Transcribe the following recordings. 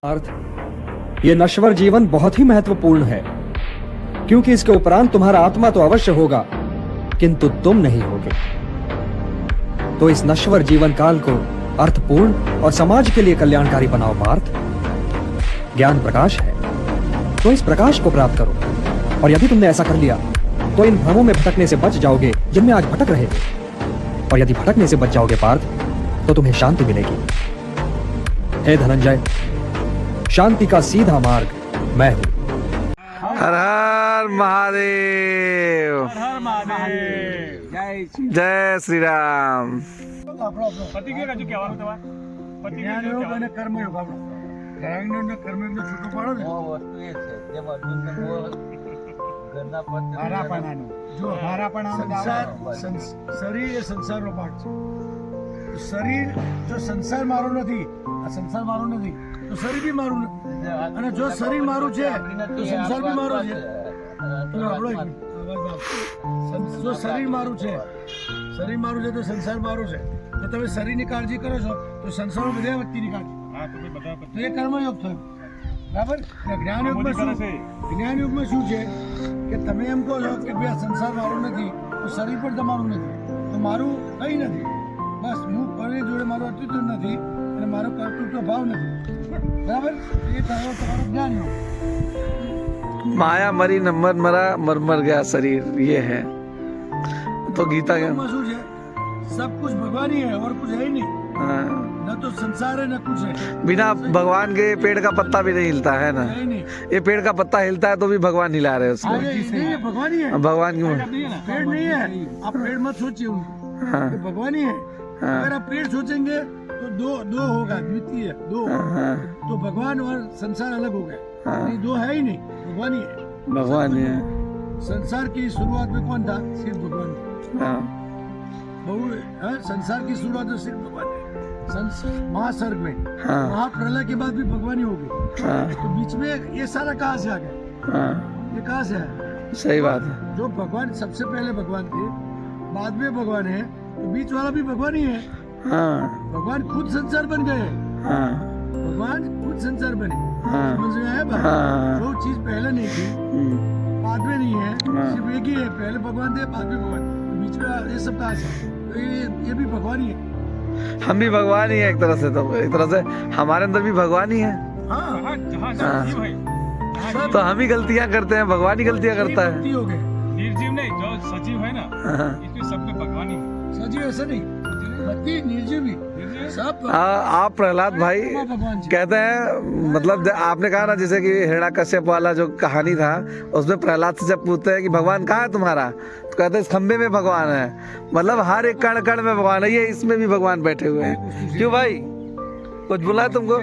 अर्थ, ये नश्वर जीवन बहुत ही महत्वपूर्ण है, क्योंकि इसके उपरांत तुम्हारा आत्मा तो अवश्य होगा, किंतु तुम नहीं होगे। तो इस नश्वर जीवन काल को अर्थपूर्ण और समाज के लिए कल्याणकारी बनाओ पार्थ। ज्ञान प्रकाश है, तो इस प्रकाश को प्राप्त करो, और यदि तुमने ऐसा कर लिया तो इन भ्रमों में भटकने से बच जाओगे जिनमें आज भटक रहे थे। और यदि भटकने से बच जाओगे पार्थ, तो तुम्हें शांति मिलेगी। हे धनंजय, शांति का सीधा मार्ग मैं हूं। हर हर महादेव, हर महादेव, जय श्री राम। પતિ કે હજુ કહેવાનું તમારે પતિ જ્ઞાનયોગ અને કર્મયોગ આપણો જ્ઞાનયોગ અને કર્મયોગ છૂટું પાડો ને વસ્તુ એ છે જેમાં દુનિયા ઘરના પર હારાપણાનું જો હારાપણાનું શરીર એ સંસારનો ભાગ છે. શરીર જો સંસાર મારો નથી, આ સંસાર મારો નથી તો શરીર બી મારું નથી, અને જો શરીર મારું છે તો સંસાર બી મારો છે. તો આપણો જો શરીર મારું છે, શરીર મારું છે તો સંસાર મારો છે. તો તમે શરીરની કાળજી કરો છો તો સંસારમાં બધા વ્યક્તિની કાળજી, હા તમે બધા તો એ કર્મયોગ થયો. બરાબર. જ્ઞાનયોગમાં શું, જ્ઞાનયોગમાં શું છે કે તમે એમ કહો છો કે ભાઈ આ સંસાર મારો નથી તો શરીર પણ તમારું નથી, તો મારું કંઈ નથી, બસ હું કોની જોડે મારું અસ્તિત્વ નથી અને મારો કર્તૃત્વ ભાવ નથી. બરાબર. એ તમારો જ્ઞાનયોગ. माया मरी न मर मरा, मर मर गया शरीर, ये है तो गीता के શું છે, सब कुछ भगवान ही है और कुछ है ही नहीं. हाँ, न तो संसार है न कुछ है, बिना भगवान के पेड़ का पत्ता भी नहीं हिलता है ना। है ही नहीं. ये पेड़ का पत्ता हिलता है तो भी भगवान हिला रहे हैं उसको। आगे नहीं है, भगवान ही है. भगवान की पेड़ नहीं है, आप पेड़ मत सोचिए उनको, हाँ, कि भगवान ही है. हाँ, अगर आप पेड़ सोचेंगे तो दो होगा, द्वितीय दो, हाँ, तो भगवान और संसार अलग हो गए. हाँ, नहीं, दो है ही नहीं, भगवान ही है. भगवान ही है। संसार की शुरुआत में कौन था? सिर्फ भगवान था. हाँ, संसार की शुरुआत तो सिर्फ भगवान है. महासर्ग में, हाँ, महाप्रलय के बाद भी भगवान ही हो गए. हाँ, तो बीच में ये सारा कहाँ से आ गया? हाँ, ये कहाँ से आया? सही बात है। जो भगवान सबसे पहले भगवान थे, बाद में भगवान है, तो बीच वाला भी भगवान ही है. हाँ, भगवान खुद संसार बन गए. हाँ, भगवान खुद संसार बने. हाँ, समझ में आया बात? हाँ, जो चीज पहले नहीं थी, हम्म, बाद में नहीं है, हाँ. सिर्फ एक ही है. पहले भगवान थे, बाद में भगवान, तो बीच में ये सब कहाँ से? तो ये भी भगवान ही है. हम भी भगवान ही है एक तरह से, तो एक तरह से हमारे अंदर भी भगवान ही है। हाँ, जहाँ जहाँ हाँ. जीव है सब तो हम ही गलतियां करते हैं, भगवान ही गलतियां करता है। भक्ति हो गए. निर्जीव नहीं, जो सजीव है ना हाँ। इसमें सब में भगवान ही है। सजीव ऐसा नहीं, भक्ति निर्जीव भी निर्जीव सब आप प्रहलाद भाई भगवान जी. कहते हैं, मतलब आपने कहा ना जैसे कि हिरण्यकश्यप वाला जो कहानी था, उसमें प्रहलाद से जब पूछते हैं कि भगवान कहाँ है तुम्हारा, तो कहते हैं इस खंबे में भगवान है। मतलब हर एक कण कण में भगवान है, ये इसमें भी भगवान बैठे हुए हैं। क्यों भाई, कुछ बोला है तुमको?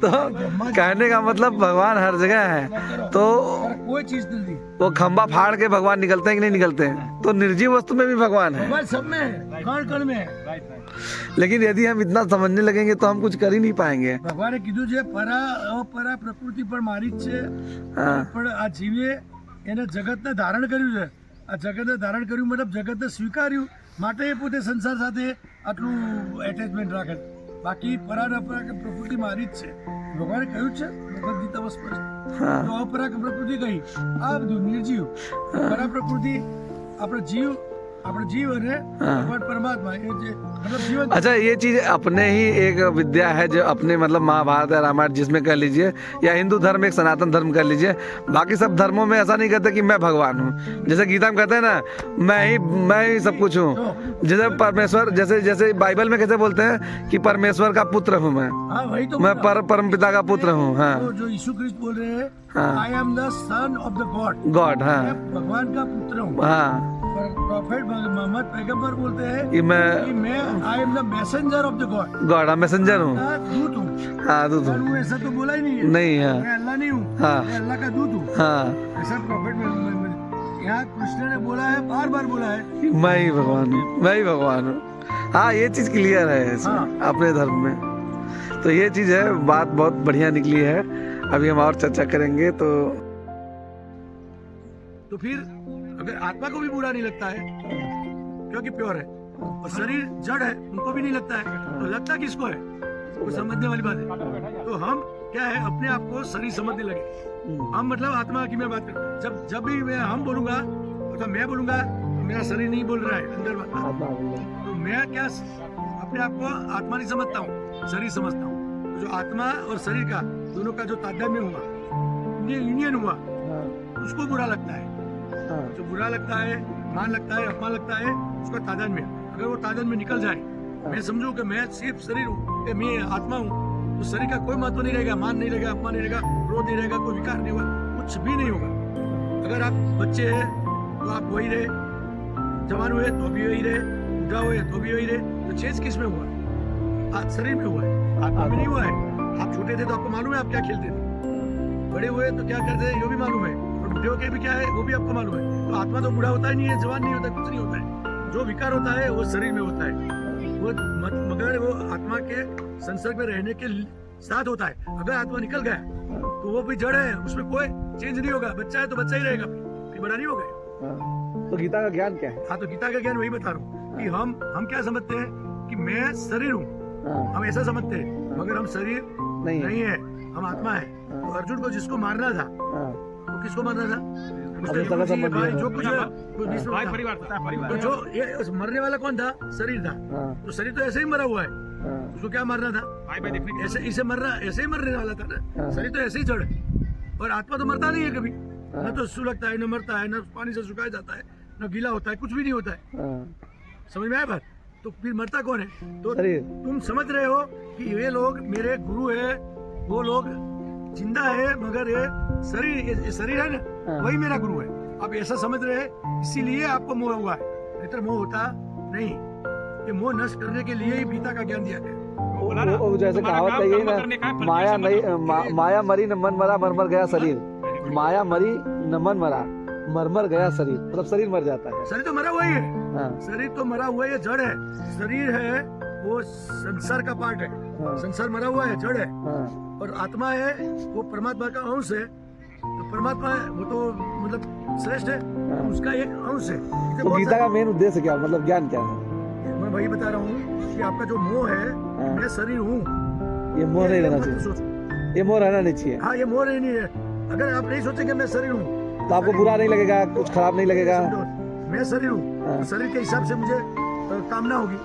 तो कहने का मतलब भगवान हर जगह है। तो और कोई चीज नहीं दी, वो खंबा फाड़ के भगवान निकलते हैं कि नहीं निकलते हैं? तो निर्जीव वस्तु में भी भगवान है। भगवान सब में है, कण कण में है. राइट राइट लेकिन यदि हम इतना समझने लगेंगे तो हम कुछ कर ही नहीं पाएंगे। ભગવાને કીધું છે પરા અપરા પ્રકૃતિ પર મારી જ છે, हाँ, પણ આ જીવે એને જગતને ધારણ કર્યું છે. આ જગતને ધારણ કર્યું મતલબ જગતને સ્વીકાર્યું, માટે એ પોતે સંસાર સાથે આટલું એટેચમેન્ટ રાખે છે. બાકી પરા ને અપરા કે પ્રકૃતિ મારી જ છે. ભગવાને કહ્યું છે ભગવદ ગીતામાં સ્પષ્ટ. हाँ, તો અપરા કે પ્રકૃતિ કહી, આ બધું નિર્જીવ. પરા પ્રકૃતિ આપણો જીવ અને ભગવાન પરમાત્મા, એ જે મતલબ જીવન. अच्छा, ये चीज अपने ही एक विद्या है जो अपने मतलब महाभारत या रामायण जिसमें कह लीजिए, या हिंदू धर्म एक सनातन धर्म कर लीजिए, बाकी सब धर्मों में ऐसा नहीं कहते कि मैं भगवान हूँ। जैसे गीता में कहते हैं ना, मैं ही सब कुछ हूँ। जैसे परमेश्वर, जैसे बाइबल में कैसे बोलते हैं कि परमेश्वर का पुत्र हूँ मैं हाँ वही तो मैं परम पिता का पुत्र हूँ। हाँ, तो जो यीशु क्रिस्ट बोल रहे हैं, हाँ. I am the son of the God, God. हाँ, मैं भगवान का पुत्र हूँ. हाँ, प्रॉफेट मोहम्मद पैगंबर बोलते हैं कि कि मैं मैं I am the messenger of the God, God, messenger हूँ। दूत हूँ. हाँ, दूत पर हूँ। वो ऐसा तो बोला ही नहीं है. नहीं, हाँ, मैं अल्लाह नहीं हूँ, हाँ. मैं अल्लाह का दूत हूँ. हाँ, ऐसा प्रॉफेट यहाँ कृष्ण ने बोला है, बार बार बोला है. मैं ही भगवान हूँ, मैं ही भगवान हूँ। हाँ, ये चीज क्लियर है इसमें, हाँ. अपने धर्म में। तो ये चीज है, बात बहुत बढ़िया निकली है। अभी हम और चर्चा करेंगे। तो फिर अगर आत्मा को भी बुरा नहीं लगता है क्योंकि प्योर है, और शरीर जड़ है उनको भी नहीं लगता है, तो लगता किसको है? वो समझने वाली बात है. तो हम क्या है, अपने आप को शरीर समझने लगे। हम मतलब आत्मा की मैं बात कर, जब भी मैं हम बोलूंगा तो मैं बोलूंगा तो मेरा शरीर नहीं बोल रहा है, अंदर तो मैं क्या अपने आप को आत्मा नहीं समझता हूँ, शरीर समझता हूँ। तो जो आत्मा और शरीर का दोनों का जो तादात्म्य हुआ, यूनियन हुआ, उसको बुरा लगता है। जो बुरा लगता है, मान लगता है, अपमान लगता है, उसका तादात्म्य। अगर वो तादात्म्य निकल जाए, मैं समझूं कि मैं सिर्फ शरीर हूँ, मैं आत्मा हूँ, तो शरीर का कोई महत्व नहीं रहेगा, मान नहीं रहेगा, अपमान नहीं रहेगा, क्रोध नहीं रहेगा, कोई विकार नहीं होगा, कुछ भी नहीं होगा। अगर आप बच्चे हैं तो आप वही रहे, जवान हुए तो भी वही रहे, बूढ़ा हुए तो भी वही रहे। तो चेंज किस में हुआ? आज शरीर में हुआ है, आत्मा में नहीं हुआ है। आप छोटे थे तो आपको मालूम है आप क्या खेलते थे, बड़े हुए तो क्या करते थे, ये भी मालूम है, और बूढ़े होके भी क्या है वो भी आपको मालूम है। तो आत्मा तो बूढ़ा होता ही नहीं है, जवान नहीं होता, कुछ नहीं होता है। जो विकार होता है वो शरीर में होता है, वो मगर वो आत्मा के संसर्ग में रहने के साथ होता है। अगर आत्मा निकल गया तो वो भी जड़ है, उसमें कोई चेंज नहीं होगा। बच्चा है तो बच्चा ही रहेगा, फिर बड़ा नहीं होगा। तो गीता का ज्ञान क्या है? हाँ, तो गीता का ज्ञान वही बता रहा हूँ कि हम क्या समझते हैं कि मैं शरीर हूँ, हम ऐसा समझते हैं, मगर हम शरीर नहीं है, हम आत्मा है। तो अर्जुन को जिसको मारना था, तो किसको मारना था? भाई जो कुछ तो जो ये मरने वाला कौन था? शरीर था। तो शरीर तो ऐसे ही मरा हुआ है, उसको क्या मारना था? ऐसे इसे मरना, ऐसे ही मरने वाला था ना। शरीर तो ऐसे ही जड़ है, और आत्मा तो मरता नहीं है कभी, न तो सुलगता है, न मरता है, न पानी से सुखाया जाता है, न गीला होता है, कुछ भी नहीं होता है। समझ में आया बात? तो फिर मरता कौन है? तो तुम समझ रहे हो कि ये लोग मेरे गुरु है, वो लोग जिंदा है, मगर ये शरीर है ना, वही मेरा गुरु है। आप ऐसा समझ रहे हैं, इसीलिए आपको मोह हुआ है, नहीं तो मोह होता नहीं। ये मोह नष्ट करने के लिए ही गीता का ज्ञान दिया गया। वो जैसे कहावत है ये ना, माया नहीं, माया मरी न मन मरा, मर मर गया शरीर। माया मरी न मन मरा, मर मर गया शरीर, मतलब शरीर मर जाता है। शरीर तो मरा हुआ ही है, शरीर तो मरा हुआ है, ये जड़ है। शरीर है वो संसार का पार्ट है, संसार मरा हुआ है, जड़ है। और आत्मा है वो परमात्मा का अंश है। तो परमात्मा है वो तो मतलब श्रेष्ठ है, उसका एक अंश है। तो गीता का मेन उद्देश्य क्या, मतलब ज्ञान क्या है? मैं वही बता रहा हूँ कि आपका जो मोह है, मैं शरीर हूँ, ये मोह नहीं रहना चाहिए, ये मोह रहना नहीं चाहिए। हाँ, ये मोह नहीं है। अगर आप नहीं सोचेंगे मैं शरीर हूँ तो आपको बुरा नहीं लगेगा, कुछ खराब नहीं लगेगा। मैं शरीर हूँ, शरीर के हिसाब से मुझे कामना होगी।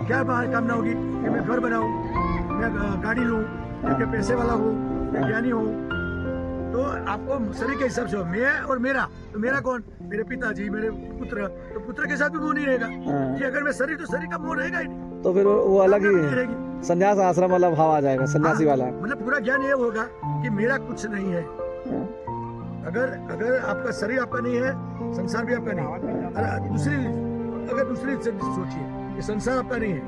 क्या कामना होगी कि मैं घर बनाऊं, मैं गाड़ी लूं, मैं पैसे वाला हूँ, मैं ज्ञानी हूँ। तो आपको शरीर के हिसाब से हो, मैं और मेरा। तो मेरा कौन? मेरे पिताजी, मेरे पुत्र। तो पुत्र के साथ भी मोह नहीं रहेगा कि अगर मैं शरीर, तो शरीर का मोह रहेगा ही नहीं। तो फिर वो अलग ही संन्यास आश्रम वाला भाव आ जाएगा, सन्यासी वाला। मतलब पूरा ज्ञान ये होगा कि मेरा कुछ नहीं है। अगर आपका शरीर आपका नहीं है, संसार भी आपका नहीं है। दूसरी सोचिए कि संसार आपका नहीं है,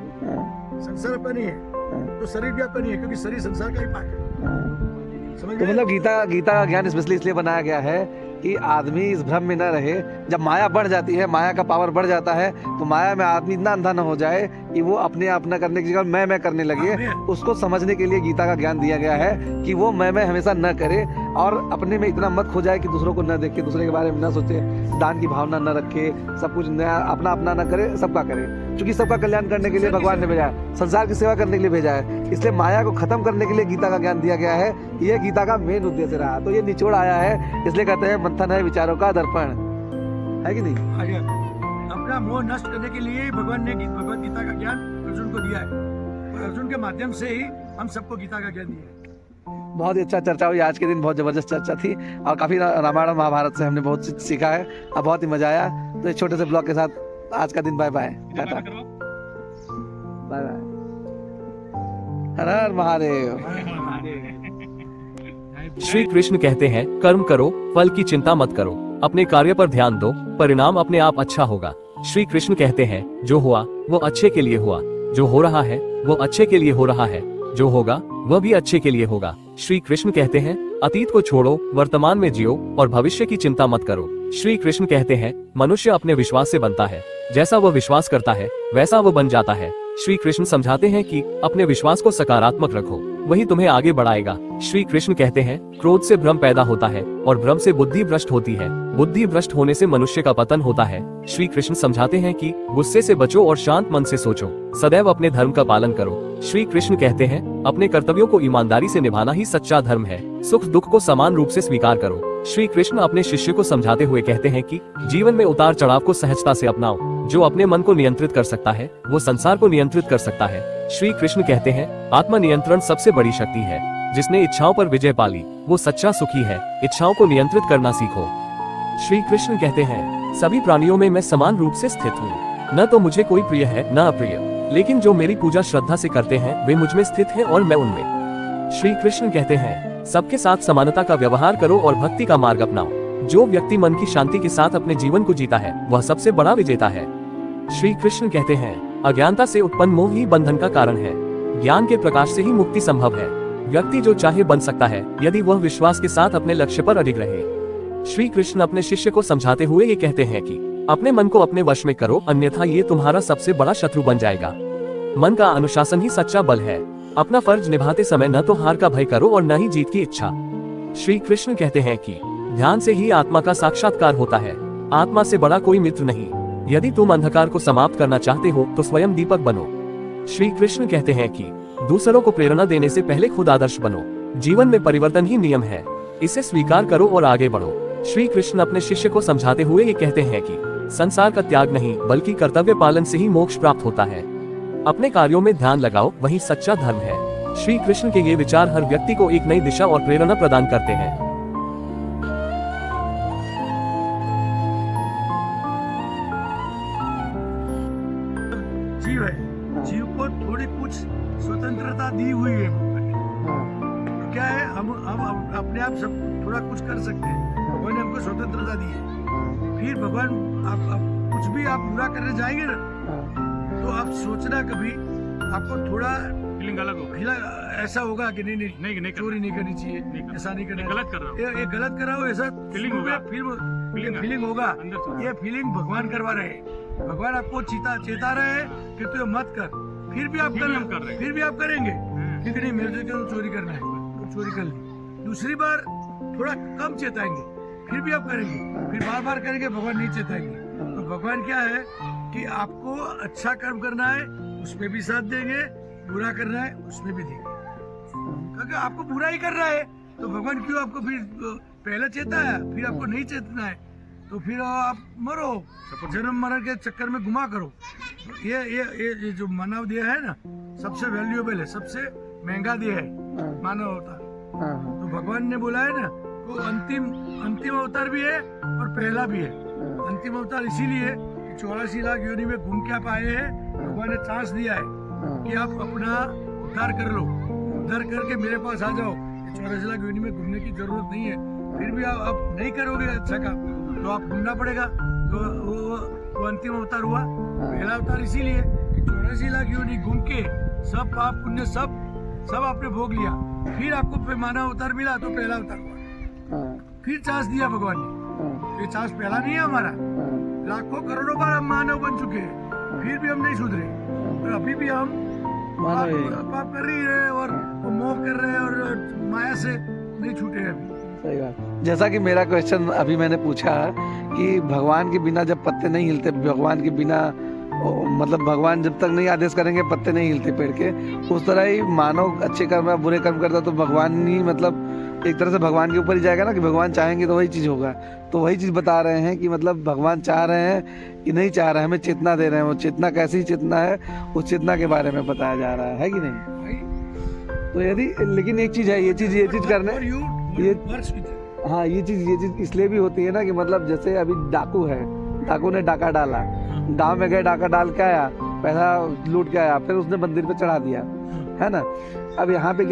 संसार आपका नहीं है, तो शरीर भी आपका नहीं है, क्योंकि शरीर संसार का ही पार्ट है। तो मतलब गीता का ज्ञान स्पेशली इसलिए बनाया गया है कि आदमी इस भ्रम में न रहे। जब माया बढ़ जाती है, माया का पावर बढ़ जाता है, तो माया में आदमी इतना अंधा न हो जाए कि वो अपने आप न करने की जगह मैं करने लगे। उसको समझने के लिए गीता का ज्ञान दिया गया है कि वो मैं हमेशा न करे, और अपने में इतना मत खो जाए कि दूसरों को न देखे, दूसरे के बारे में न सोचे, दान की भावना न रखे, सब कुछ नया अपना अपना न करे, सबका करे। क्योंकि सबका कल्याण करने के लिए भगवान ने भेजा है, संसार की सेवा करने के लिए भेजा है। इसलिए माया को खत्म करने के लिए गीता का ज्ञान दिया गया है। ये गीता का मेन उद्देश्य रहा। तो ये निचोड़ आया है, इसलिए कहते हैं मंथन है विचारों का दर्पण, है कि नहीं? अपना मोह नष्ट करने के लिए भगवान ने भगवत गीता का ज्ञान अर्जुन को दिया है। अर्जुन के माध्यम से ही हम सबको गीता का ज्ञान दिया है। बहुत ही अच्छा चर्चा हुई आज के दिन, बहुत जबरदस्त चर्चा थी, और काफी रामायण महाभारत से हमने बहुत कुछ सीखा है और बहुत ही मजा आया। तो इस छोटे से ब्लॉग के साथ आज का दिन bye bye, tata, bye bye, हर हर महादेव। श्री कृष्ण कहते हैं, कर्म करो, फल की चिंता मत करो, अपने कार्य पर ध्यान दो, परिणाम अपने आप अच्छा होगा। श्री कृष्ण कहते हैं, जो हुआ वो अच्छे के लिए हुआ, जो हो रहा है वो अच्छे के लिए हो रहा है, जो होगा वह भी अच्छे के लिए होगा। श्री कृष्ण कहते हैं, अतीत को छोड़ो, वर्तमान में जियो और भविष्य की चिंता मत करो। श्री कृष्ण कहते हैं, मनुष्य अपने विश्वास से बनता है, जैसा वह विश्वास करता है वैसा वह बन जाता है। श्री कृष्ण समझाते हैं कि अपने विश्वास को सकारात्मक रखो, वही तुम्हें आगे बढ़ाएगा। श्री कृष्ण कहते हैं, क्रोध से भ्रम पैदा होता है और भ्रम से बुद्धि भ्रष्ट होती है, बुद्धि भ्रष्ट होने से मनुष्य का पतन होता है। श्री कृष्ण समझाते हैं कि गुस्से से बचो और शांत मन से सोचो, सदैव अपने धर्म का पालन करो। श्री कृष्ण कहते हैं, अपने कर्तव्यों को ईमानदारी से निभाना ही सच्चा धर्म है। सुख दुख को समान रूप से स्वीकार करो। श्री कृष्ण अपने शिष्य को समझाते हुए कहते हैं कि जीवन में उतार चढ़ाव को सहजता से अपनाओ। जो अपने मन को नियंत्रित कर सकता है वो संसार को नियंत्रित कर सकता है। श्री कृष्ण कहते हैं आत्मा नियंत्रण सबसे बड़ी शक्ति है। जिसने इच्छाओं पर विजय पाली वो सच्चा सुखी है। इच्छाओं को नियंत्रित करना सीखो। श्री कृष्ण कहते हैं सभी प्राणियों में मैं समान रूप से स्थित हूँ। न तो मुझे कोई प्रिय है न अप्रिय, लेकिन जो मेरी पूजा श्रद्धा से करते हैं वे मुझ में स्थित हैं और मैं उनमें। श्री कृष्ण कहते हैं सबके साथ समानता का व्यवहार करो और भक्ति का मार्ग अपनाओ। जो व्यक्ति मन की शांति के साथ अपने जीवन को जीता है वह सबसे बड़ा विजेता है। श्री कृष्ण कहते हैं अज्ञानता से उत्पन्न मोह ही बंधन का कारण है। ज्ञान के प्रकाश से ही मुक्ति संभव है। व्यक्ति जो चाहे बन सकता है यदि वह विश्वास के साथ अपने लक्ष्य पर अडिग रहे। श्री कृष्ण अपने शिष्य को समझाते हुए ये कहते हैं कि अपने मन को अपने वश में करो, अन्यथा ये तुम्हारा सबसे बड़ा शत्रु बन जाएगा। मन का अनुशासन ही सच्चा बल है। अपना फर्ज निभाते समय न तो हार का भय करो और न ही जीत की इच्छा। श्री कृष्ण कहते हैं कि ध्यान से ही आत्मा का साक्षात्कार होता है। आत्मा से बड़ा कोई मित्र नहीं। यदि तुम अंधकार को समाप्त करना चाहते हो तो स्वयं दीपक बनो। श्री कृष्ण कहते हैं कि दूसरों को प्रेरणा देने से पहले खुद आदर्श बनो। जीवन में परिवर्तन ही नियम है, इसे स्वीकार करो और आगे बढ़ो। श्री कृष्ण अपने शिष्य को समझाते हुए ये कहते हैं कि संसार का त्याग नहीं बल्कि कर्तव्य पालन से ही मोक्ष प्राप्त होता है। अपने कार्यों में ध्यान लगाओ, वही सच्चा धर्म है। श्री कृष्ण के ये विचार हर व्यक्ति को एक नई दिशा और प्रेरणा प्रदान करते हैं। जीव है, जीव को थोड़ी कुछ स्वतंत्रता दी हुई है भगवान ने। तो क्या है, हम अपने आप सब थोड़ा कुछ कर सकते हैं। भगवान ने हमको स्वतंत्रता दी है। फिर भगवान आप कुछ भी आप बुरा करने जाएंगे ना तो आप सोचना कभी आपको थोड़ा फीलिंग अलग होगा। ऐसा होगा कि नहीं चोरी नहीं करनी चाहिए, ऐसा नहीं करना, गलत कर रहा हूँ, ये गलत कर रहा हूँ, ऐसा फीलिंग होगा, फीलिंग होगा। अंदर से ये फीलिंग भगवान करवा रहे हैं। भगवान आपको चेता रहे हैं कि तू मत कर, फिर भी आप फिर भी हम कर रहे हैं। फिर भी आप करेंगे क्योंकि नहीं मेरे को चोरी करना है तो चोरी कर ली। दूसरी बार थोड़ा कम चेताएंगे, फिर भी आप करेंगे, फिर बार बार करेंगे, भगवान नहीं चेताएंगे। तो भगवान क्या है कि आपको अच्छा कर्म करना है उसमें भी साथ देंगे, बुरा करना है उसमें भी देंगे। क्योंकि आपको बुरा ही करना है तो भगवान क्यों आपको फिर पहले चेताया फिर आपको नहीं चेतना है तो फिर आप मरो, जन्म मरण के चक्कर में घुमा करो। ये जो मानव देह है ना सबसे वैल्यूएबल है, सबसे महंगा देह है मानव अवतार। तो भगवान ने बोला है ना वो अंतिम अवतार भी है और पहला भी है। अंतिम अवतार इसीलिए 84 लाख योनि में घूम के आप आए हैं। भगवान ने चांस दिया है कि आप अपना उद्धार कर लो, उद्धार करके मेरे पास आ जाओ। 84 लाख योनि में घूमने की जरूरत नहीं है। फिर भी आप नहीं करोगे अच्छा काम तो आप घूमना पड़ेगा। तो वो अंतिम अवतार हुआ। पहला अवतार इसीलिए 84 लाख योनि घूम के सब पाप पुण्य सब आपने भोग लिया, फिर आपको मानव अवतार मिला तो पहला अवतार हुआ। फिर चांस दिया भगवान ने। ये चांस पहला नहीं है हमारा, लाखों करोड़ों बार हम मानव बन चुके हैं, फिर भी हम नहीं सुधरे और अभी भी हम पाप कर रही है और मोह कर रहे हैं और माया से नहीं छूटे अभी। सही बात। जैसा कि मेरा क्वेश्चन अभी मैंने पूछा कि भगवान के बिना जब पत्ते नहीं हिलते, भगवान के बिना मतलब भगवान जब तक नहीं आदेश करेंगे पत्ते नहीं हिलते पेड़ के, उस तरह ही मानव अच्छे कर्म या बुरे कर्म करता तो भगवान ही मतलब एक तरह से भगवान के ऊपर ही जाएगा ना कि भगवान चाहेंगे तो वही चीज़ होगा। तो वही चीज़ बता रहे हैं कि मतलब भगवान चाह रहे हैं कि नहीं चाह रहे हैं, हमें चेतना दे रहे हैं। वो चेतना कैसी चेतना है उस चेतना के बारे में बताया जा रहा है कि नहीं। तो यदि लेकिन एक चीज़ है, ये चीज़ करने ये चीज़ इसलिए भी होती है ना कि मतलब जैसे अभी डाकू है, डाकू ने डाका डाला, गांव में गए, डाका डाल के आया, पैसा लूट के आया, फिर उसने मंदिर पे चढ़ा दिया, है ना। अब यहाँ पे